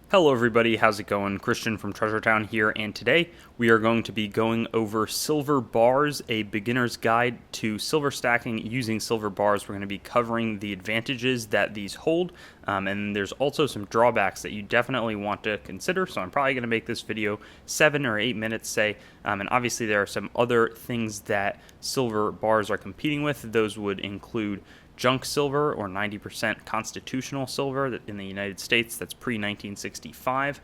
Hello everybody, how's it going? Christian from Treasure Town here, and today we are going to be going over silver bars, a beginner's guide to silver stacking using silver bars. We're going to be covering the advantages that these hold, and there's also some drawbacks that you definitely want to consider, so I'm probably going to make this video 7 or 8 minutes, say, and obviously there are some other things that silver bars are competing with. Those would include junk silver, or 90% constitutional silver that in the United States, that's pre-1965.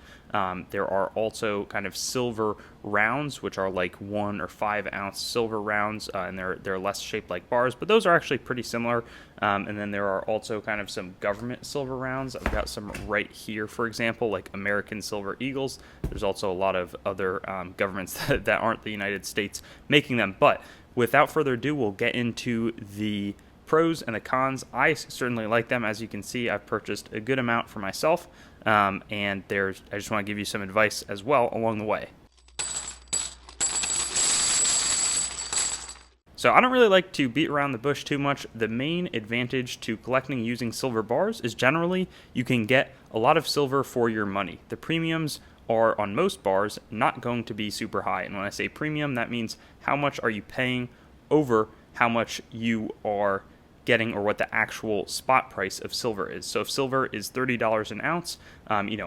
There are also kind of silver rounds, which are like 1 or 5 ounce silver rounds, and they're less shaped like bars, but those are actually pretty similar. And then there are also kind of some government silver rounds. I've got some right here, for example, like American Silver Eagles. There's also a lot of other governments that aren't the United States making them. But without further ado, we'll get into the pros and the cons. I certainly like them. As you can see, I've purchased a good amount for myself, and I just want to give you some advice as well along the way. So I don't really like to beat around the bush too much. The main advantage to collecting using silver bars is generally you can get a lot of silver for your money. The premiums are on most bars not going to be super high, and when I say premium, that means how much are you paying over how much you are getting, or what the actual spot price of silver is. So if silver is $30 an ounce,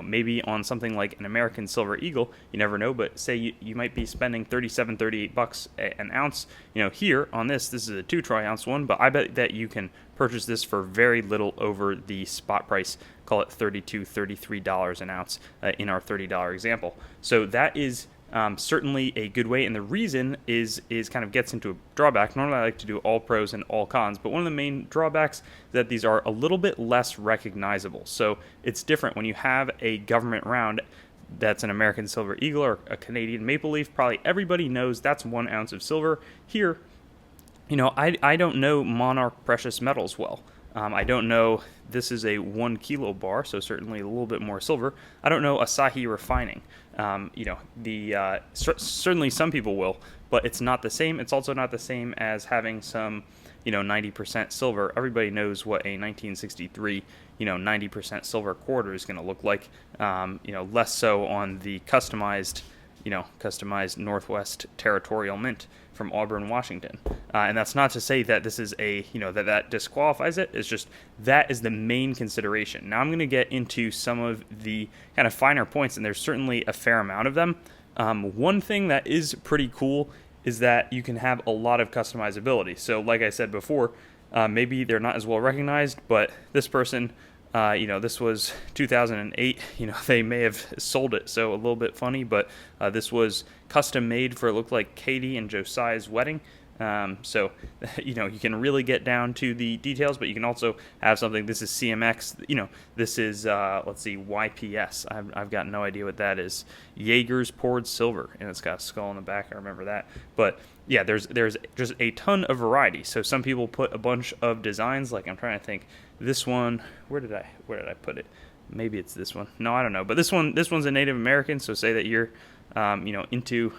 maybe on something like an American Silver Eagle, you never know, but say you might be spending 37, 38 bucks an ounce. Here on this is a 2 troy ounce one, but I bet that you can purchase this for very little over the spot price, call it $32, $33 an ounce in our $30 example. So that is certainly a good way, and the reason is kind of gets into a drawback. Normally I like to do all pros and all cons, but one of the main drawbacks is that these are a little bit less recognizable. So it's different when you have a government round that's an American Silver Eagle or a Canadian Maple Leaf. Probably everybody knows that's 1 ounce of silver. Here, I don't know Monarch Precious Metals well. I don't know, this is a 1 kilo bar, so certainly a little bit more silver. I don't know Asahi Refining. Certainly some people will, but it's not the same. It's also not the same as having some, 90% silver. Everybody knows what a 1963, 90% silver quarter is going to look like. Less so on the customized Northwest Territorial Mint from Auburn, Washington. And that's not to say that this is that disqualifies it. It's just that is the main consideration. Now I'm going to get into some of the kind of finer points, and there's certainly a fair amount of them. One thing that is pretty cool is that you can have a lot of customizability. So like I said before, maybe they're not as well recognized, but this person, this was 2008. They may have sold it, so a little bit funny, but this was custom made for, it looked like, Katie and Josiah's wedding. So, you can really get down to the details, but you can also have something, this is CMX, this is, let's see, YPS. I've got no idea what that is. Jaeger's Poured Silver, and it's got a skull in the back, I remember that. But yeah, there's just a ton of variety. So some people put a bunch of designs, like I'm trying to think, this one, where did I put it? Maybe it's this one. No, I don't know. But this one's a Native American, so say that you're, into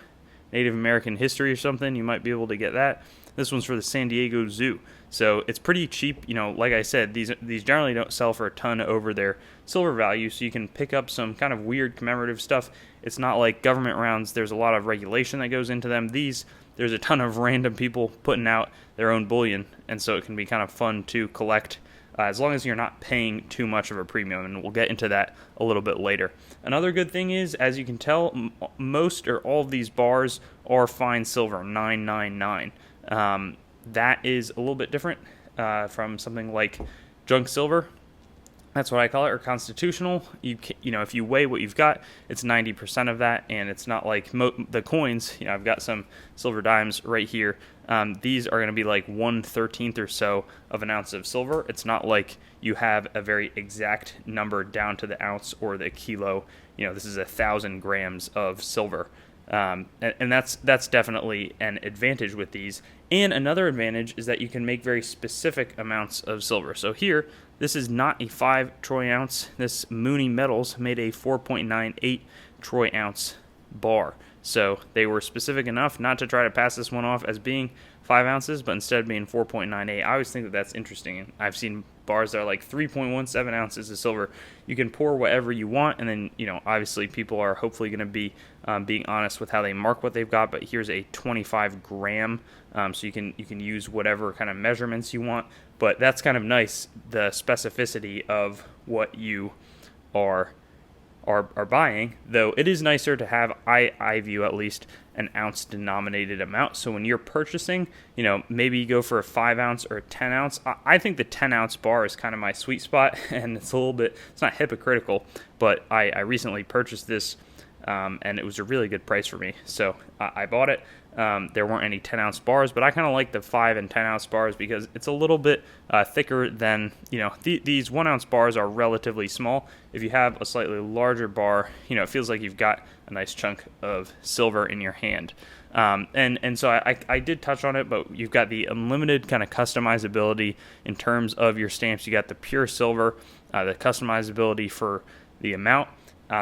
Native American history or something, you might be able to get that. This one's for the San Diego Zoo. So it's pretty cheap. Like I said, these generally don't sell for a ton over their silver value, so you can pick up some kind of weird commemorative stuff. It's not like government rounds. There's a lot of regulation that goes into them. There's a ton of random people putting out their own bullion, and so it can be kind of fun to collect, as long as you're not paying too much of a premium, and we'll get into that a little bit later. Another good thing is, as you can tell, most or all of these bars are fine silver, 999. That is a little bit different from something like junk silver. That's what I call it, or constitutional. If you weigh what you've got, it's 90% of that, and it's not like the coins. I've got some silver dimes right here. These are going to be like 1/13 or so of an ounce of silver. It's not like you have a very exact number down to the ounce or the kilo. This is 1,000 grams of silver. And that's definitely an advantage with these. And another advantage is that you can make very specific amounts of silver. So here, this is not a 5 troy ounce. This Mooney Metals made a 4.98 troy ounce bar. So they were specific enough not to try to pass this one off as being 5 ounces, but instead being 4.98. I always think that that's interesting. I've seen bars that are like 3.17 ounces of silver. You can pour whatever you want, and then, obviously people are hopefully going to be being honest with how they mark what they've got, but here's a 25 gram, so you can use whatever kind of measurements you want, but that's kind of nice, the specificity of what you are buying, though it is nicer to have, I view at least, an ounce denominated amount. So when you're purchasing, maybe you go for a 5 ounce or a 10 ounce. I think the 10 ounce bar is kind of my sweet spot, and it's not hypocritical, but I recently purchased this, and it was a really good price for me. So I bought it. There weren't any 10 ounce bars, but I kind of like the 5 and 10 ounce bars because it's a little bit thicker than, these 1 ounce bars are relatively small. If you have a slightly larger bar, it feels like you've got a nice chunk of silver in your hand. And so I did touch on it, but you've got the unlimited kind of customizability in terms of your stamps. You got the pure silver, the customizability for the amount.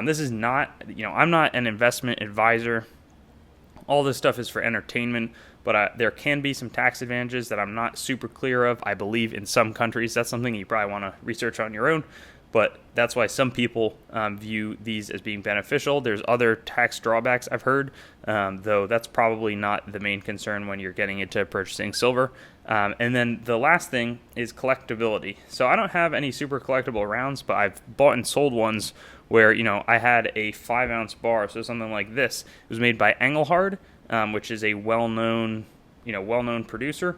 This is not, I'm not an investment advisor. All this stuff is for entertainment, but there can be some tax advantages that I'm not super clear of. I believe in some countries. That's something you probably want to research on your own, but that's why some people view these as being beneficial. There's other tax drawbacks I've heard, though that's probably not the main concern when you're getting into purchasing silver. And then the last thing is collectability. So I don't have any super collectible rounds, but I've bought and sold ones where, I had a 5 ounce bar, so something like this. It was made by Engelhard, which is a well-known producer,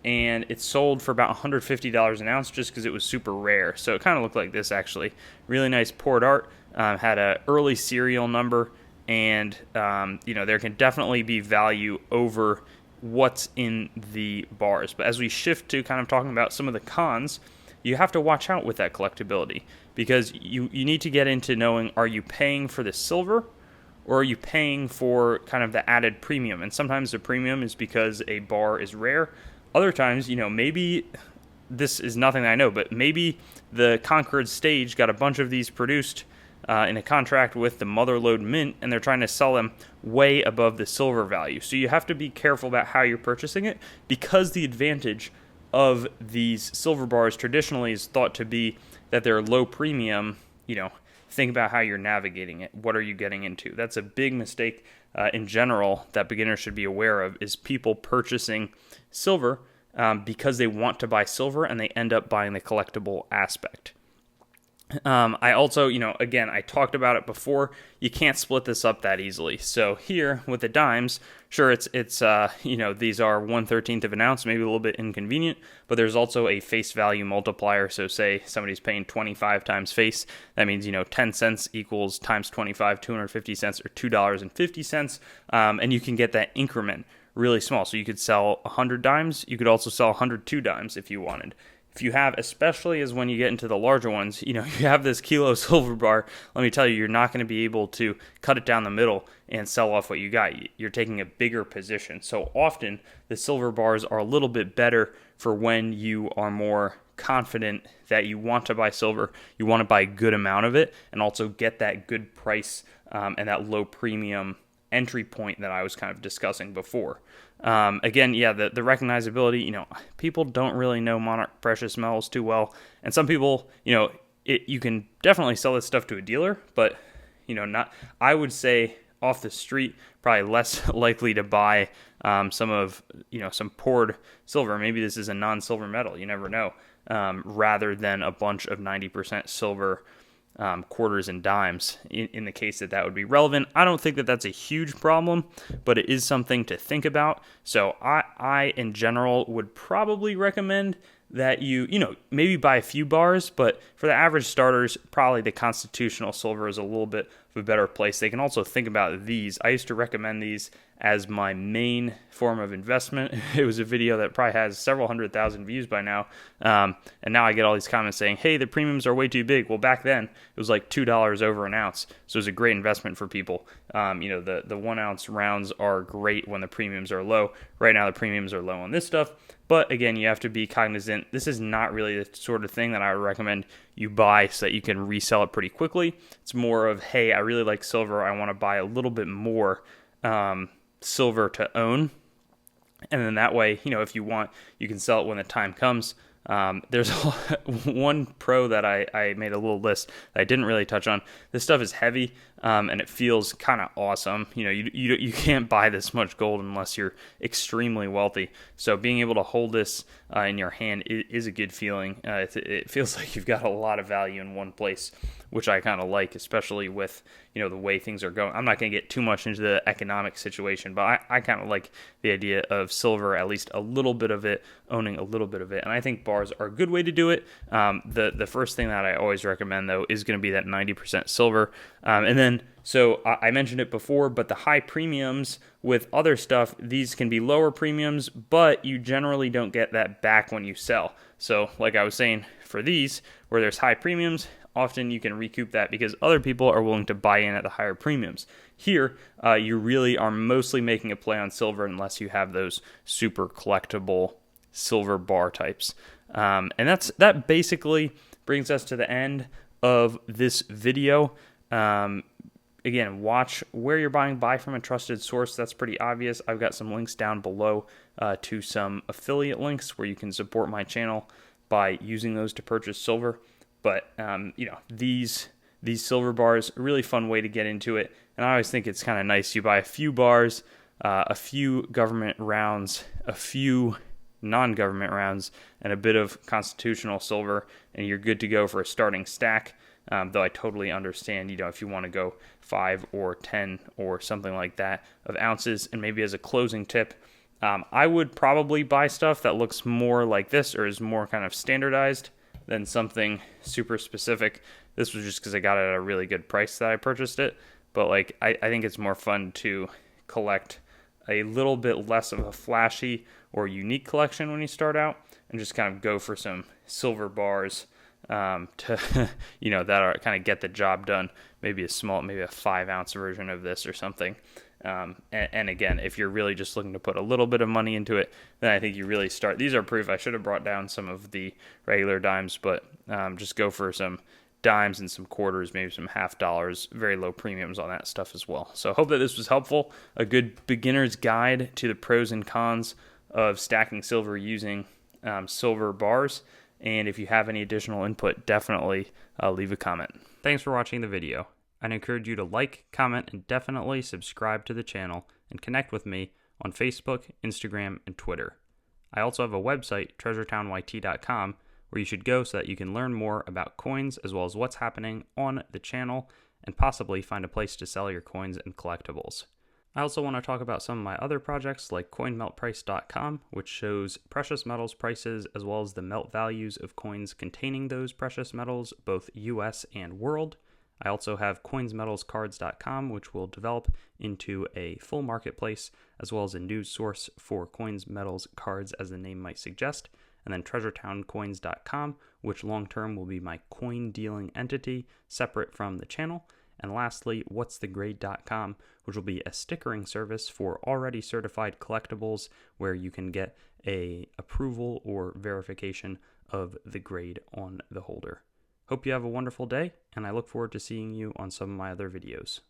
and it sold for about $150 an ounce just because it was super rare. So it kind of looked like this, actually. Really nice poured art, had a early serial number, and there can definitely be value over what's in the bars. But as we shift to kind of talking about some of the cons, you have to watch out with that collectability, because you need to get into knowing, are you paying for the silver or are you paying for kind of the added premium? And sometimes the premium is because a bar is rare. Other times, maybe this is nothing I know, but maybe the Concord Stage got a bunch of these produced in a contract with the Motherlode Mint, and they're trying to sell them way above the silver value. So you have to be careful about how you're purchasing it, because the advantage of these silver bars traditionally is thought to be that they're low premium. Think about how you're navigating it. What are you getting into? That's a big mistake in general that beginners should be aware of, is people purchasing silver because they want to buy silver and they end up buying the collectible aspect. I also, again, I talked about it before, you can't split this up that easily. So here with the dimes, sure, it's these are 1/13 of an ounce, maybe a little bit inconvenient, but there's also a face value multiplier. So say somebody's paying 25 times face, that means, 10 cents equals times 25, 250 cents, or $2.50. And you can get that increment really small. So you could sell 100 dimes, you could also sell 102 dimes if you wanted. If you have, especially as when you get into the larger ones, you have this kilo silver bar, let me tell you, you're not going to be able to cut it down the middle and sell off what you got. You're taking a bigger position. So often the silver bars are a little bit better for when you are more confident that you want to buy silver, you want to buy a good amount of it, and also get that good price and that low premium entry point that I was kind of discussing before. Again, the recognizability, people don't really know Monarch Precious Metals too well. And some people, you can definitely sell this stuff to a dealer, but, I would say off the street, probably less likely to buy some poured silver. Maybe this is a non-silver metal, you never know, rather than a bunch of 90% silver quarters and dimes in the case that would be relevant. I don't think that that's a huge problem, but it is something to think about. So I in general would probably recommend that you maybe buy a few bars, but for the average starters, probably the constitutional silver is a little bit of a better place. They can also think about these. I used to recommend these as my main form of investment. It was a video that probably has several 100,000 views by now, and now I get all these comments saying, hey, the premiums are way too big. Well, back then it was like $2 over an ounce, so it was a great investment for people. The 1 ounce rounds are great when the premiums are low. Right now the premiums are low on this stuff, but again, you have to be cognizant. This is not really the sort of thing that I would recommend you buy so that you can resell it pretty quickly. It's more of, hey, I really like silver, I want to buy a little bit more silver to own, and then that way, if you want, you can sell it when the time comes. There's one pro that I made a little list that I didn't really touch on. This stuff is heavy, and it feels kind of awesome. You can't buy this much gold unless you're extremely wealthy. So being able to hold this in your hand is a good feeling. It feels like you've got a lot of value in one place, which I kind of like, especially with the way things are going. I'm not going to get too much into the economic situation, but I kind of like the idea of silver, at least a little bit of it, owning a little bit of it. And I think bars are a good way to do it. The first thing that I always recommend, though, is going to be that 90% silver. And then, so I mentioned it before, but the high premiums with other stuff, these can be lower premiums, but you generally don't get that back when you sell. So like I was saying, for these, where there's high premiums, often you can recoup that because other people are willing to buy in at the higher premiums. Here, you really are mostly making a play on silver unless you have those super collectible silver bar types. And that basically brings us to the end of this video. Again, watch where you're buying. Buy from a trusted source. That's pretty obvious. I've got some links down below to some affiliate links where you can support my channel by using those to purchase silver. But these silver bars, a really fun way to get into it. And I always think it's kind of nice. You buy a few bars, a few government rounds, a few non-government rounds, and a bit of constitutional silver, and you're good to go for a starting stack. Though I totally understand, if you want to go 5 or 10 or something like that of ounces, and maybe as a closing tip, I would probably buy stuff that looks more like this or is more kind of standardized than something super specific. This was just because I got it at a really good price that I purchased it. But I think it's more fun to collect a little bit less of a flashy or unique collection when you start out, and just kind of go for some silver bars to that are kind of get the job done. Maybe a 5-ounce version of this or something. And again, if you're really just looking to put a little bit of money into it, then I think you really start. These are proof. I should have brought down some of the regular dimes, but just go for some dimes and some quarters, maybe some $50, very low premiums on that stuff as well. So I hope that this was helpful. A good beginner's guide to the pros and cons of stacking silver using silver bars. And if you have any additional input, definitely leave a comment. Thanks for watching the video. I'd encourage you to like, comment, and definitely subscribe to the channel and connect with me on Facebook, Instagram, and Twitter. I also have a website, treasuretownYT.com, where you should go so that you can learn more about coins as well as what's happening on the channel and possibly find a place to sell your coins and collectibles. I also want to talk about some of my other projects like coinmeltprice.com, which shows precious metals prices as well as the melt values of coins containing those precious metals, both US and world. I also have coinsmetalscards.com, which will develop into a full marketplace as well as a news source for coins, metals, cards, as the name might suggest. And then treasuretowncoins.com, which long-term will be my coin dealing entity separate from the channel. And lastly, whatsthegrade.com, which will be a stickering service for already certified collectibles where you can get a approval or verification of the grade on the holder. Hope you have a wonderful day, and I look forward to seeing you on some of my other videos.